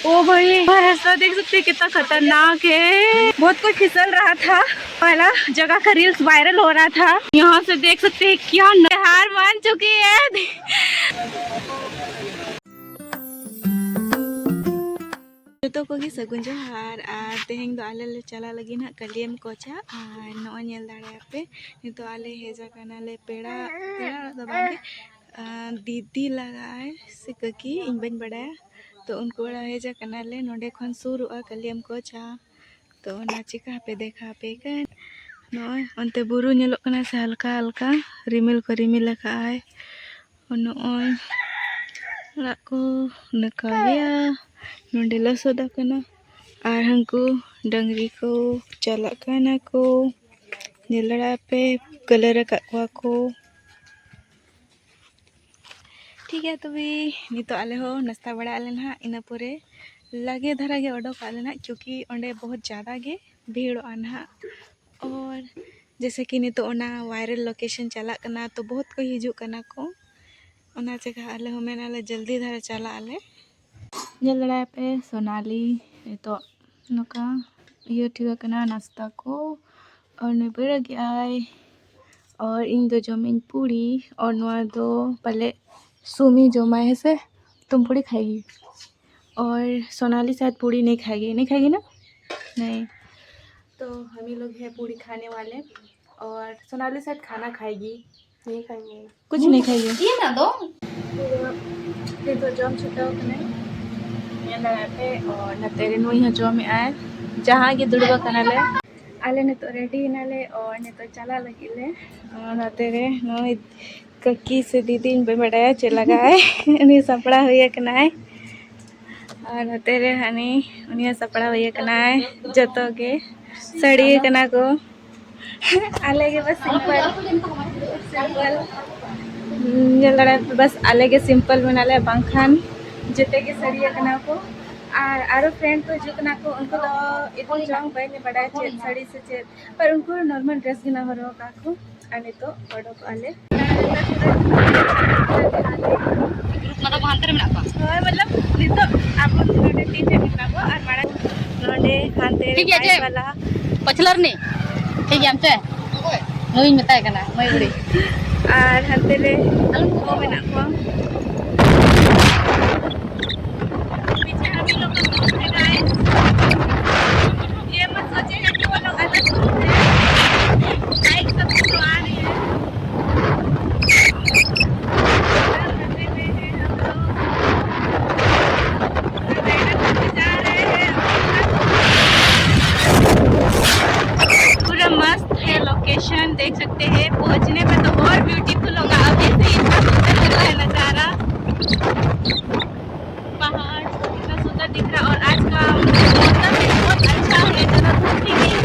ओ भाई रास्ता देख सकते हैं कितना खतरनाक है। बहुत कुछ फिसल रहा था। पहला जगह का रील्स वायरल हो रहा था। यहाँ से देख सकते हैं क्या हार मान चुकी है। तो को सगुन जोहार और तेहें दो आले ले चला लगी ना कलियम कोचा और नो नेल दाड़े पे नितो आले हेजा कना ले पेड़ा पेड़ा दो बांगे दीदी लगाए से ककी इन बन बड़ा तो उनको बड़ा हेजा कना ले नोडे खन सुर कलियम कोचा तो ना चिका पे देखा पे कन नो अंते बुरु नेलो कना से हल्का हल्का रिमिल को रिमिल लगा है नो को नकाया नोडे लसोदा कना और हमको डंगरी को चला कना को नीलड़ा पे कलर को ठीक है। तो भी नितो आले हो नाश्ता बड़ा आले ना इन पूरे लगे धरा गे ओडोक आले ना क्योंकि ओंडे बहुत ज़्यादा गे भीड़ ना और जैसे कि नितो ओना वायरल लोकेशन चला कना तो बहुत को हिजू कना को ओना जगह आले हो मेना जल्दी धरा चला आले नीलड़ा पे सोनाली तो नौका ये ठीक है नाश्ता को और निबड़ गया और इन दो जमीन पूरी और नवा दो पहले सुमी जमा है से तुम पूरी खाएगी और सोनाली शायद पूरी नहीं खाएगी ना नहीं। तो हम ही लोग हैं पूरी खाने वाले और सोनाली शायद खाना खाएगी नहीं खाएंगे कुछ नहीं खाएगी ये ना दो तो जम छुट्टा पे और न तेरे नो यहाँ जो में आए जहाँ के दुर्गा कनाले आले ने तो रेडी नाले और ने तो चला लगी ले और न तेरे नो कक्की से दीदी पे बड़ाया चला गए उन्हें सपड़ा हुई कनाए और न तेरे हनी उन्हें सपड़ा हुई कनाए जतो के सड़ी कना को आले के बस सिंपल लड़ा बस आले के सिंपल बना ले बांखान जते के सड़िया कना को और फ्रेंड को जो कना को उनको तो इतनी जंग पहले बड़ा चेत साड़ी से चेत पर उनको नॉर्मल ड्रेस गिना हो रहा का को आने तो बड़ो को आले मतलब वहां पर में ना मतलब नितो आप नोडे तीन थे मिला को और माड़ा नोडे हांते ठीक है वाला पछलर ने ठीक है हमते नवीन बताए कना मैं उड़ी और हांते ले वो में ना को ये मत सोचिएगा कि वो लोग अलग हैं लाइक सब तो आ रही है पूरा मस्त है लोकेशन देख सकते हैं पहुंचने में तो और ब्यूटीफुल होगा अभी से इतना सुंदर लग रहा है नज़ारा पहाड़ इतना सुंदर दिख रहा और आज का मौसम भी बहुत अच्छा है ज़्यादा धूप भी नहीं है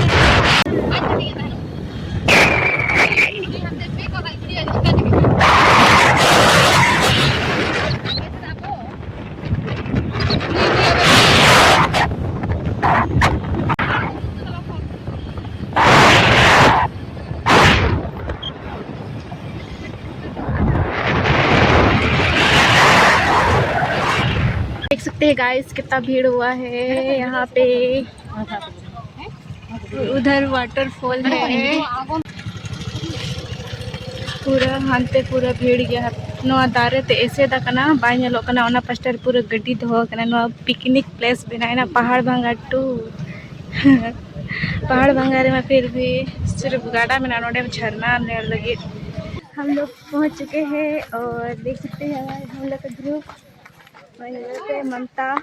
देख सकते हैं गाइस कितना भीड़ हुआ है यहाँ पे उधर वाटरफॉल है पूरा हानते पूरा भीड़ गया नवा दारे ते ऐसे दकना बाय नेलो कना ओना पास्टर पूरा गड्डी दो कना नवा पिकनिक प्लेस बनाना पहाड़ भांगा टू पहाड़ भांगा रे में फिर भी सिर्फ गाड़ा में ना नोडे झरना ने लगे हम लोग पहुंच चुके हैं और देख सकते हैं हम लोग का ग्रुप पे ममता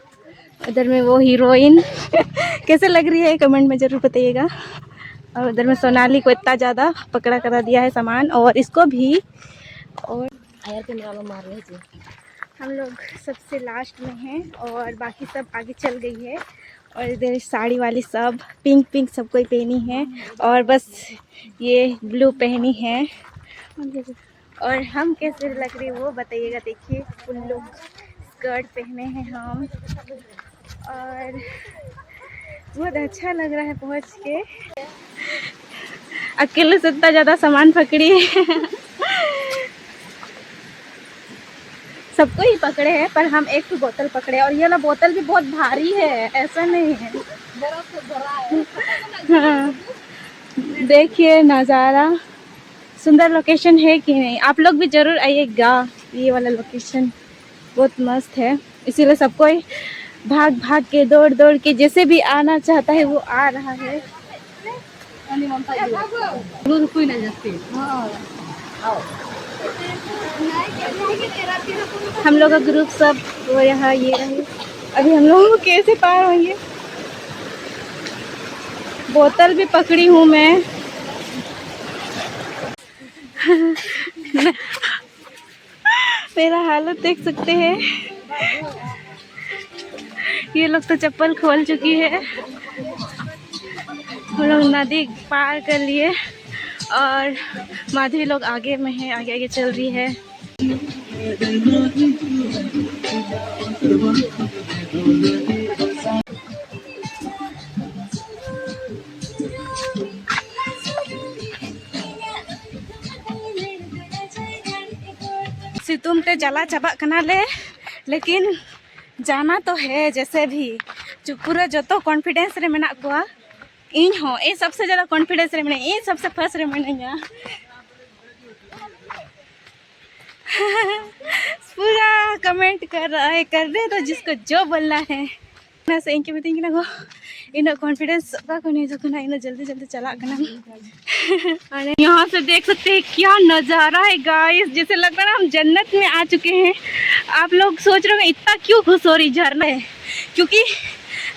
उधर में वो हीरोइन कैसे लग रही है कमेंट में जरूर बताइएगा और उधर में सोनाली को इतना ज़्यादा पकड़ा करा दिया है सामान और इसको भी और हम लोग सबसे लास्ट में हैं और बाकी सब आगे चल गई है और इधर साड़ी वाली सब पिंक पिंक सब कोई पहनी है और बस ये ब्लू पहनी है और हम कैसे लग रही वो बताइएगा। देखिए फुल लोग स्कर्ट पहने हैं हम और बहुत अच्छा लग रहा है पहुंच के अकेले से इतना ज़्यादा सामान पकड़ी सबको ही पकड़े हैं, पर हम एक तो बोतल पकड़े, और ये वाला बोतल भी बहुत भारी है, ऐसा नहीं है। हाँ, देखिए नज़ारा, सुंदर लोकेशन है कि नहीं। आप लोग भी ज़रूर आइएगा, ये वाला लोकेशन बहुत मस्त है। इसीलिए सबको भाग भाग के, दौड़ दौड़ के, जैसे भी आना चाहता है वो आ रहा है। हम लोग का ग्रुप सब वो यहाँ ये रहे। अभी हम लोग कैसे पार होंगे। बोतल भी पकड़ी हूँ मैं। मेरा हालत देख सकते हैं। ये लोग तो चप्पल खोल चुकी है। हम लोग नदी पार कर लिए और माधवी लोग आगे में है, आगे आगे चल रही है। सितुम ते जला चबा कना ले, लेकिन जाना तो है जैसे भी। जो पूरा जो तो कॉन्फिडेंस रे मेना को इन हो, ए सबसे ज़्यादा कॉन्फिडेंस रे मैंने, ए सबसे फर्स्ट रे मैंने पूरा कमेंट कर रहा है, कर दे तो जिसको जो बोलना है ना से इनके बताएंगे ना। वो इन कॉन्फिडेंस का को नहीं, जो ना इन जल्दी जल्दी चला करना। यहाँ से देख सकते हैं क्या नज़ारा है गाइस, जैसे लग रहा है हम जन्नत में आ चुके हैं। आप लोग सोच रहे हो इतना क्यों खुश हो रही झरना है, क्योंकि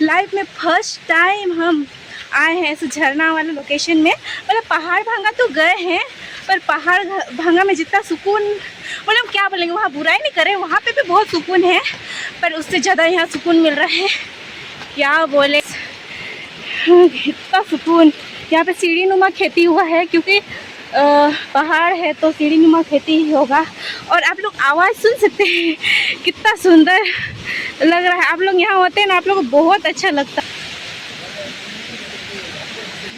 लाइफ में फर्स्ट टाइम हम आए हैं इस झरना वाले लोकेशन में। मतलब पहाड़ भांगा तो गए हैं, पर पहाड़ भांगा में जितना सुकून, मतलब क्या बोलेंगे, वहाँ बुराई नहीं करे, वहाँ पे भी बहुत सुकून है, पर उससे ज़्यादा यहाँ सुकून मिल रहा है। क्या बोले, इतना सुकून। यहाँ पे सीढ़ी नुमा खेती हुआ है, क्योंकि पहाड़ है तो सीढ़ी नुमा खेती ही होगा। और आप लोग आवाज़ सुन सकते हैं, कितना सुंदर लग रहा है। आप लोग यहाँ होते हैं ना, आप लोग को बहुत अच्छा लगता है।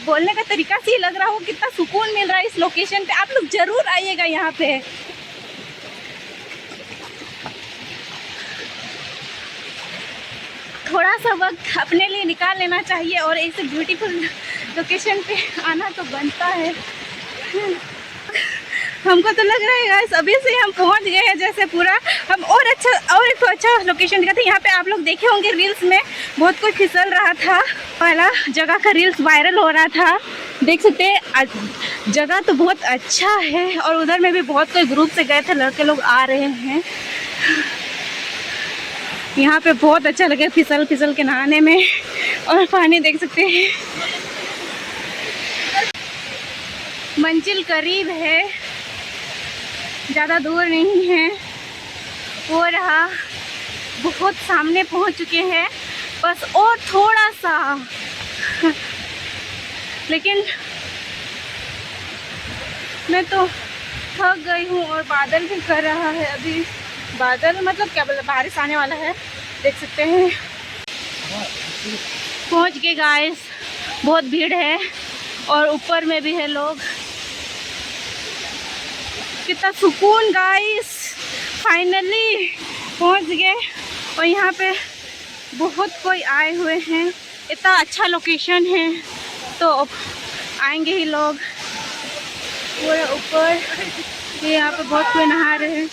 बोलने का तरीका से ही लग रहा हो कितना सुकून मिल रहा है इस लोकेशन पे। आप लोग जरूर आइएगा यहाँ पे। थोड़ा सा वक्त अपने लिए निकाल लेना चाहिए और ऐसे ब्यूटीफुल लोकेशन पे आना तो बनता है। हमको तो लग रहा है गाइस अभी से हम पहुंच गए हैं जैसे पूरा। हम और एक तो अच्छा लोकेशन दिखाते हैं। यहाँ पे आप लोग देखे होंगे रील्स में बहुत कुछ फिसल रहा था, पहला जगह का रील्स वायरल हो रहा था। देख सकते हैं जगह तो बहुत अच्छा है, और उधर में भी बहुत कोई ग्रुप से गए थे, लड़के लोग आ रहे हैं। यहाँ पे बहुत अच्छा लगे फिसल फिसल के नहाने में। और पानी देख सकते हैं, मंजिल करीब है, ज़्यादा दूर नहीं है। वो रहा, बहुत सामने पहुंच चुके हैं, बस और थोड़ा सा। लेकिन मैं तो थक गई हूँ, और बादल भी कर रहा है अभी। बादल मतलब क्या बोले, बारिश आने वाला है, देख सकते हैं। पहुंच गए गाइस, बहुत भीड़ है और ऊपर में भी है लोग। कितना सुकून गाइस, फाइनली पहुंच गए। और यहाँ पे बहुत कोई आए हुए हैं, इतना अच्छा लोकेशन है तो आएंगे ही लोग। पूरे ऊपर ये यहाँ पे बहुत कोई नहा रहे हैं।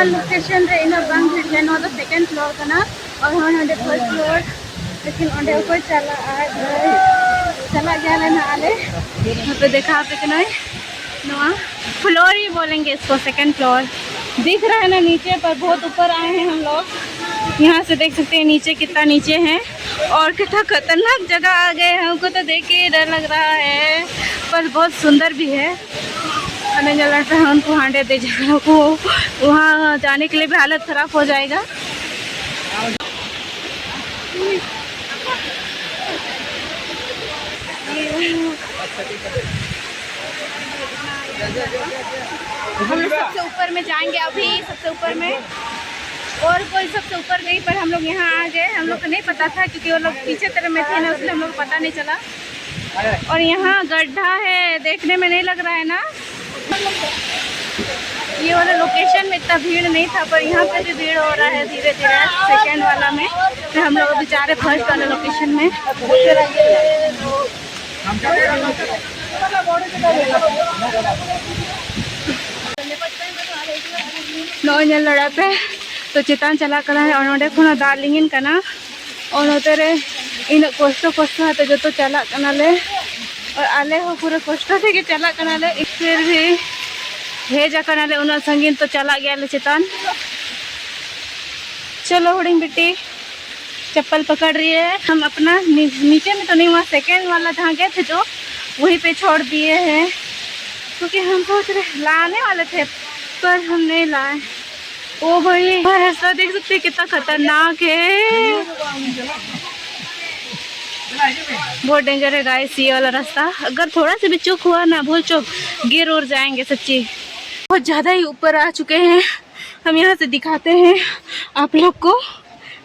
लोकेशन रे इन बांग भिड़ले नो तो सेकंड फ्लोर कना, और हम थर्ड फ्लोर लेकिन अंडे को चला गया लेना आले यहाँ पे देखा पे कि नहीं फ्लोर ही बोलेंगे इसको, सेकंड फ्लोर दिख रहा है ना नीचे पर, बहुत ऊपर आए हैं हम लोग। यहाँ से देख सकते हैं नीचे कितना नीचे है और कितना खतरनाक जगह आ गए हैं। हमको तो देख के डर लग रहा है पर बहुत सुंदर भी है। हमें जो लगता है उनको हांडे दे जगह को, वहाँ जाने के लिए भी हालत ख़राब हो जाएगा। हम लोग सबसे ऊपर में जाएंगे अभी, सबसे ऊपर में, और कोई सबसे ऊपर गई पर हम लोग यहाँ आ गए। हम लोग को नहीं पता था क्योंकि वो लोग पीछे तरफ में थे ना, इसलिए हम लोग को पता नहीं चला। और यहाँ गड्ढा है, देखने में नहीं लग रहा है ना। ये वाला लोकेशन में इतना भीड़ नहीं था पर यहाँ पे भी भीड़ हो रहा है धीरे धीरे। सेकेंड वाला में फिर हम लोग अभी जा रहे फर्स्ट वाला लोकेशन में। 9 जन लड़ा पे तो चितान चला करा है और नोडे खुना दार्लिंगिन कना और नोतेरे इन कोष्टो तो जो तो चला कना ले और आले हो पूरे कोष्टो थे कि चला कना ले। फिर भी भेजा कना ले उन संगीन तो चला गया ले चितान। चलो हुडिंग बेटी चप्पल पकड़ रही है। हम अपना नीचे में तो नहीं, वहाँ सेकेंड वाला जहाँ गए थे जो वहीं पे छोड़ दिए हैं क्योंकि हम सोच रहे लाने वाले थे पर हम नहीं लाए। ओ भाई रास्ता देख सकते हैं कितना खतरनाक है, बहुत डेंजर है गाइस ये वाला रास्ता। अगर थोड़ा सा भी चूक हुआ ना, भूल चूक, गिर उड़ जाएंगे सच्ची। बहुत ज़्यादा ही ऊपर आ चुके हैं हम। यहाँ से दिखाते हैं आप लोग को,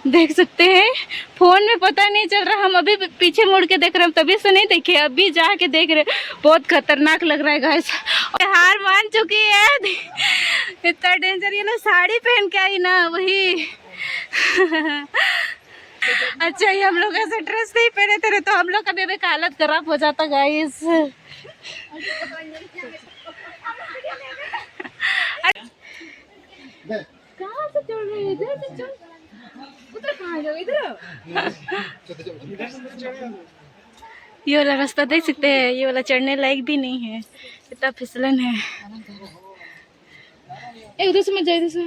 देख सकते हैं। फोन में पता नहीं चल रहा, हम अभी पीछे मुड़ के देख रहे हैं, तभी से नहीं देखे, अभी जाके देख रहे। बहुत खतरनाक लग रहा है गाइस। और हार मान चुकी है, इतना डेंजर। ये ना साड़ी पहन के आई ना वही अच्छा ये हम लोग ऐसे ड्रेस नहीं पहने थे तो हम लोग का भी हालत खराब हो जाता गाइस। कहाँ से चढ़ रही है? इधर से चढ़, उधर कहाँ जाओ? इधर ये वाला रास्ता देख सकते हैं, ये वाला चढ़ने लायक भी नहीं है, इतना फिसलन है। उधर से मत जाए, इधर से।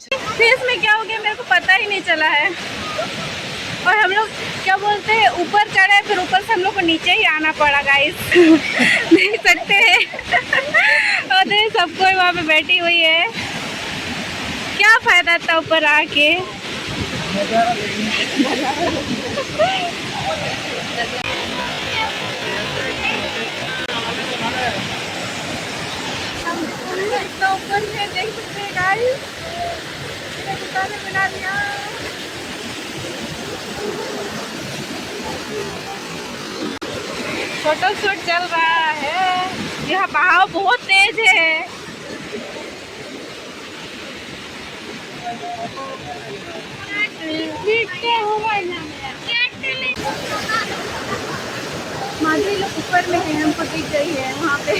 फेस में क्या हो गया मेरे को पता ही नहीं चला है। और हम लोग क्या बोलते हैं ऊपर चढ़े, फिर ऊपर से हम लोग को नीचे ही आना पड़ा गाइस देख सकते हैं और सब कोई वहाँ पे बैठी हुई है। क्या फायदा था ऊपर आके। इतना ऊपर से देख सकते हैं गाइस, बना दिया। फोटो शूट चल रहा है। यहाँ बहाव बहुत तेज है। माधुरी लोग ऊपर में है, हमको दिख गई है वहाँ पे।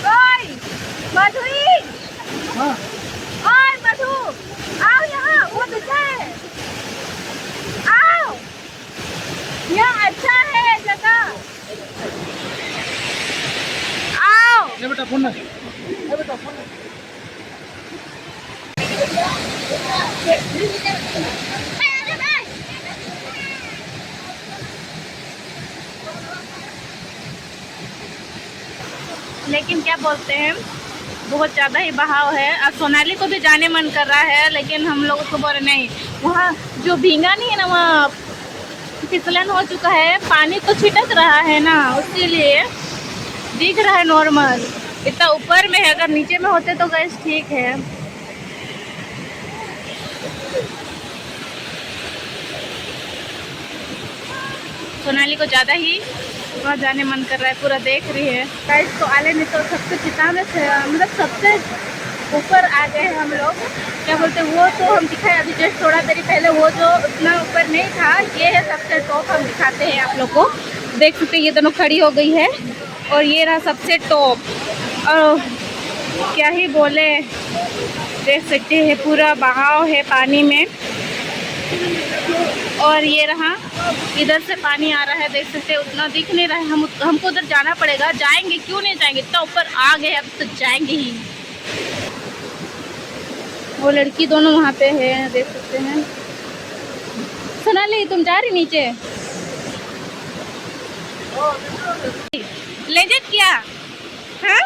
ओए माधुरी, ओए मधु, आओ यहाँ, वो अच्छा है, आओ यहाँ, अच्छा है जगह, आओ। बेटा फोन ना, बेटा फोन ना। लेकिन क्या बोलते हैं बहुत ज़्यादा ही बहाव है। अब सोनाली को भी जाने मन कर रहा है लेकिन हम लोग उसको बोले नहीं, वहाँ जो भींगा नहीं है ना, वहाँ फिसलन हो चुका है, पानी तो छिटक रहा है ना, उसीलिए दिख रहा है नॉर्मल। इतना ऊपर में है, अगर नीचे में होते तो गैस ठीक है। सोनाली को ज़्यादा ही वहाँ जाने मन कर रहा है, पूरा देख रही है गाइस। तो आले में तो सबसे चिताने से मतलब सबसे ऊपर आ गए हम लोग। क्या बोलते हैं वो तो हम दिखाए अभी जस्ट थोड़ा देरी पहले, वो जो उतना ऊपर नहीं था, ये है सबसे टॉप। हम दिखाते हैं आप लोग को, देख सकते हैं ये दोनों खड़ी हो गई है और ये रहा सबसे टॉप। और क्या ही बोले, देख सकते हैं पूरा बहाव है पानी में। और ये रहा, इधर से पानी आ रहा है, देख सकते हैं। उतना दिख नहीं रहा है, हमको उधर जाना पड़ेगा। जाएंगे, क्यों नहीं जाएंगे, इतना ऊपर आ गए अब तो जाएंगे ही। वो लड़की दोनों वहाँ पे है, देख सकते हैं। सोनाली तुम जा रही नीचे? लेजेंड क्या? हाँ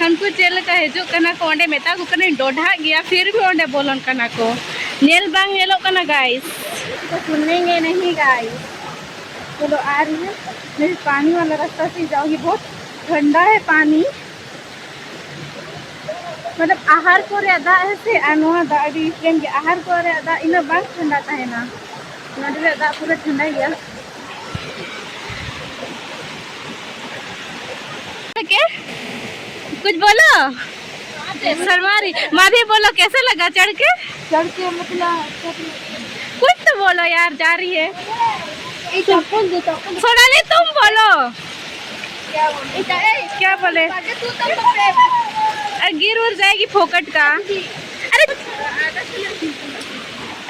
हमको चल का हिजू कना को ओंडे मेता को कने डोढा गया, फिर भी ओंडे बोलन कना को नेल बांग नेलो कना गाइस। तो सुनेंगे नहीं गाइस। चलो आ रही है, मैं पानी वाला रास्ता से जाऊंगी। बहुत ठंडा है पानी, मतलब आहार को रेदा ऐसे अनवा दाड़ी फ्रेम के आहार को रेदा इना बांग ठंडा था है ना, नदी रेदा पूरा ठंडा गया। क्या कुछ बोलो शर्मारी माधी, बोलो कैसा लगा चढ़ के? मतलब कुछ तो बोलो यार, जा रही है। सोनाली तुम बोलो क्या बोले? अरे गिर उड़ जाएगी फोकट का। अरे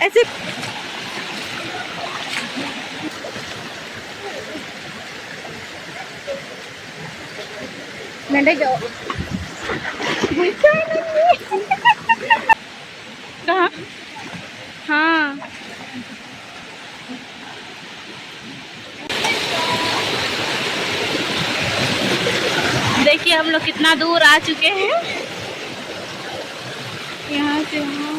ऐसे मैंने जाओ कहाँ? हाँ देखिए हम लोग कितना दूर आ चुके हैं यहाँ से वहाँ।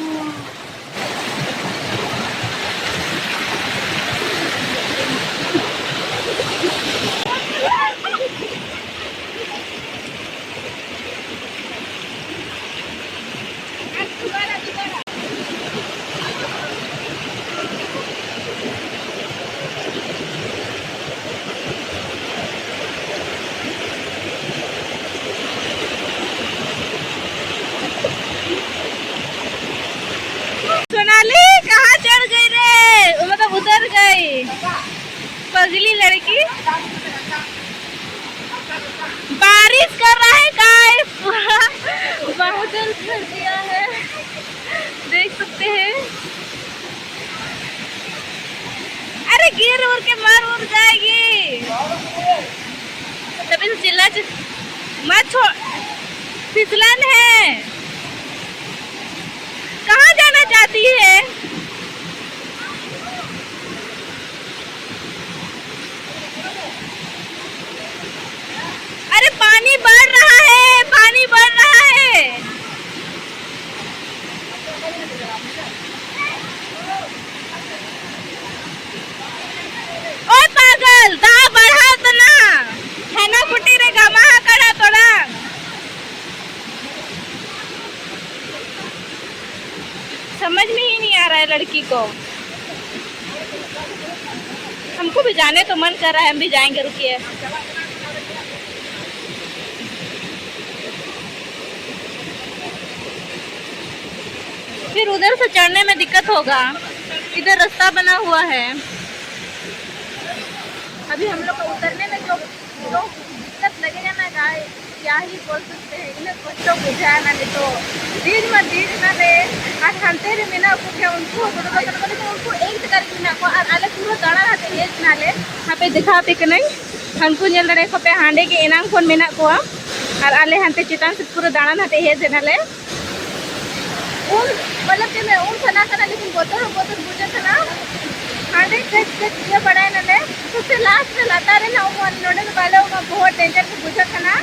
सोनाली कहाँ चढ़ गई रे? मतलब उतर गई पगली लड़की। बारिश कर रहा है गाइस, बादल कर दिया है, देख सकते हैं। अरे गिर उड़ के मर उड़ जाएगी, तभी तो चिल्ला मत छोड़, फिसलन है। कहाँ जाना चाहती है? अरे पानी बढ़ रहा है, पानी बढ़ रहा है। ओए पागल, दा बढ़ा तो ना है ना, फुटी रे गमा कड़ा तोड़ा। समझ में ही नहीं आ रहा है लड़की को। हमको भी जाने तो मन कर रहा है, हम भी जाएंगे, रुकिए। फिर उधर से चढ़ने में दिक्कत होगा, इधर रास्ता बना हुआ है। अभी हम लोग को उतरने में जो दिक्कत लगेगा ना गाइस, क्या ही बोल सकते हैं। इन्हें कुछ तो बुझाया ना, नहीं तो दीज ना रे आज हंते रे मेना को क्या उनको उनको एक करके मेना को और अलग पूरा दाड़ा रहते हैं नाले यहाँ पे दिखा पे कि नहीं हमको जल रहे को पे हांडे के एनांग फोन मेना को और आले हंते चितान से पूरा दाड़ा रहते हैं जनाले उन मतलब कि मैं उन सना करना, लेकिन बोतल बुझे था हांडे ये बड़ा है ना सबसे लास्ट में लाता रहे ना वो नोडे में वाले बहुत डेंजर से बुझा था ना।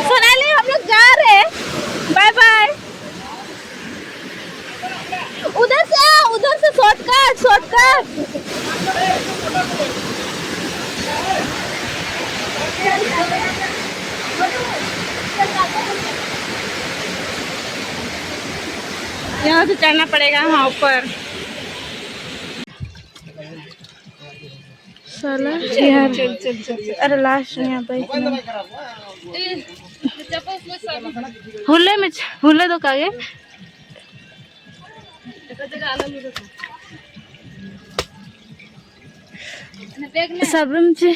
सोनाली हम लोग जा रहे हैं, बाय बाय। उधर से शॉर्टकट यहाँ से चढ़ना पड़ेगा वहाँ ऊपर। चल अरे लास्ट में हुल्ले दो कागे साबरम चे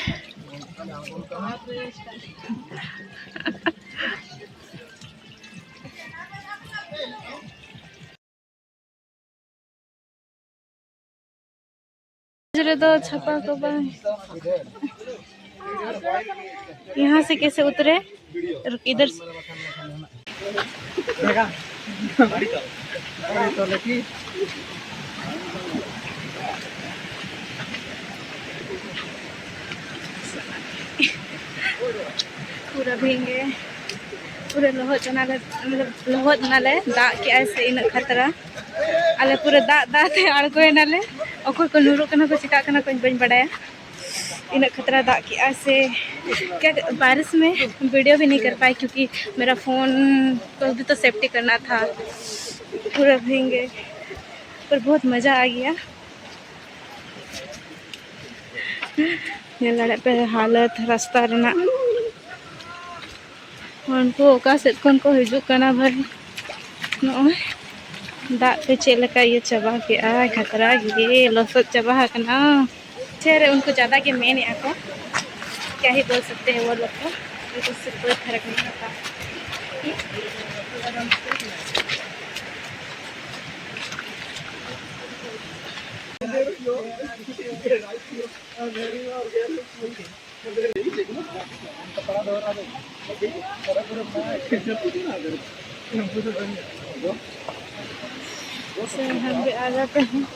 तो छपा को यहाँ से कैसे उतरे इधर पूरा भींगे पूरा लहद मतलब लहद नाले दाग के ऐसे इन खतरा अले पूरा दाग ते आड़गो नाले अखर को नुरुक कना को चिका कना को बन बड़ाया इन खतरा दाग के ऐसे क्या बारिश में वीडियो भी नहीं कर पाई क्योंकि मेरा फ़ोन को भी तो सेफ्टी करना था। पूरा भींगे पर बहुत मज़ा आ गया। ये लड़े पे हालत रास्ता रना उनको का से को हिजुक करना भाई नॉय दाग पे चेलका ये चबा के आ खतरा ये लसत चबा करना चेहरे उनको ज़्यादा के मेन है को क्या ही बोल सकते हैं वो लोग को उससे कोई फर्क नहीं पड़ता। हम भी आ जाते हैं।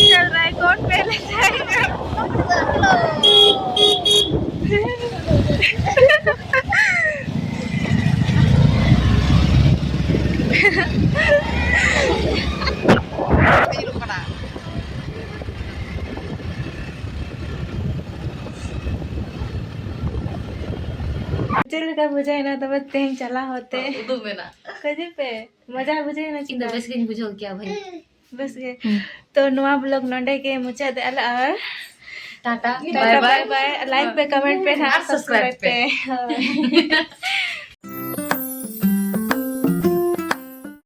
चल रहा है कौन पहले जाएगा। चल का बुझाई ना तो बस तें चला होते दो में ना कजी पे मजा बुझाई ना इन बस के बुझो क्या भाई बस के तो नुआ ब्लॉग नोंडे के मुचा दे और टाटा बाय बाय लाइक पे कमेंट पे और सब्सक्राइब पे